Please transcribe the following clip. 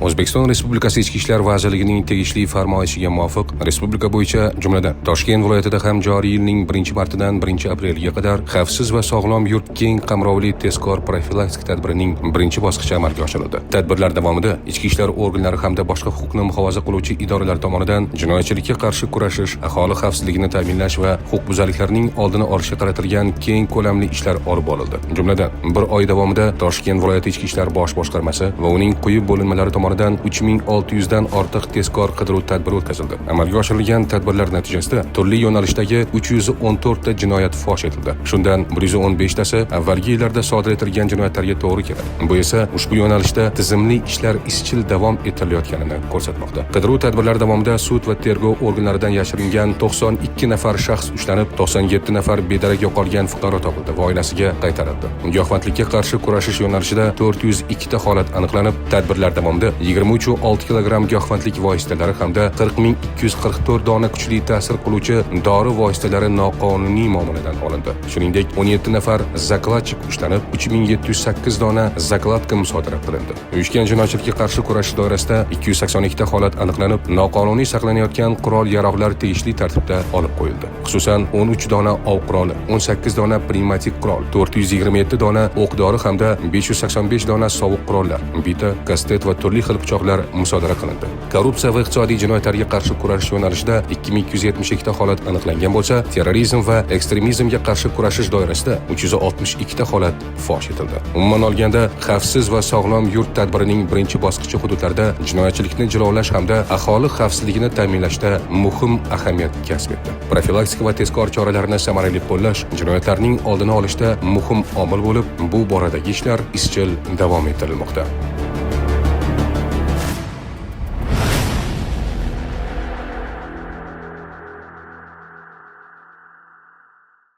O'zbekiston Respublikasi Ichki ishlar vazirligining tegishli farmoyishiga muvofiq respublika bo'yicha, jumladan Toshkent viloyatida ham joriy yilning 1-martidan 1-aprelga qadar xavfsiz va sog'lom yurt keng qamrovli tezkor profilaktik tadbirining birinchi bosqichi amalga oshirildi. Tadbirlar davomida ichki ishlar organlari hamda boshqa huquqni muhofaza qiluvchi idoralar tomonidan jinoyatchilikka qarshi kurashish, aholi xavfsizligini ta'minlash va huquqbuzarliklarning oldini olishga qaratilgan keng ko'lamli ishlar olib borildi. Jumladan, bir oy davomida Toshkent viloyati ichki ishlar bosh boshqarmasi va uning quyi bo'linmalari tomonidan 3600 dan ortiq tezkor qidiruv tadbiri o'tkazildi. Amalga oshirilgan tadbirlar natijasida turli yo'nalishdagi 314 ta jinoyat fosh etildi. Shundan 115 tasi avvalgi yillarda sodir etilgan jinoyatlarga to'g'ri keladi. Bu esa ushbu yo'nalishda tizimli ishlar izchil davom ettirilayotganini ko'rsatmoqda. Qidiruv tadbirlari davomida sud va tergov organlaridan yashiringan 92 nafar shaxs ushlanib, 97 nafar bedarak yo'qolgan fuqaro topildi va oilasiga qaytarildi. Giyohvandlikka qarshi kurashish yo'nalishida 402 ta holat aniqlanib, tadbirlar davomida 23,6 kilogramm giyohvandlik vositalari hamda 40,244 dona kuchli ta'sir qiluvchi dori vositalari noqonuniy muomaladan olindi. Shuningdek, 17 nafar zakladchik ushlanib, 3708 dona zakladka musodara qilindi. Uyushgan jinoyatchilikka qarshi kurashish doirasida 282 ta holat aniqlanib, noqonuniy saqlanayotgan qurol-yarog'lar tegishli tartibda olib qo'yildi. Xususan, 13 dona ov quroli, 18 dona pnevmatik qurol, 427 dona o'q-dori hamda 585 dona sovuq qurollar, bita, kastet va turli xil pichoqlar musodara qilindi. Korrupsiya va iqtisodiy jinoyatlarga qarshi kurashish yo'nalishida 2272 ta holat aniqlangan bo'lsa, terrorizm va ekstremizmga qarshi kurashish doirasida 362 ta holat fosh etildi. Umuman olganda, xavfsiz va sog'lom yurt tadbirining birinchi bosqichi hududlarda jinoyatchilikni jilovlash hamda aholi xavfsizligini ta'minlashda muhim ahamiyat kasb etdi. Profilaktika va tezkor choralarni samarali qo'llash jinoyatlarning oldini olishda muhim omil bo'lib, bu boradagi ishlar izchil davom ettirilmoqda.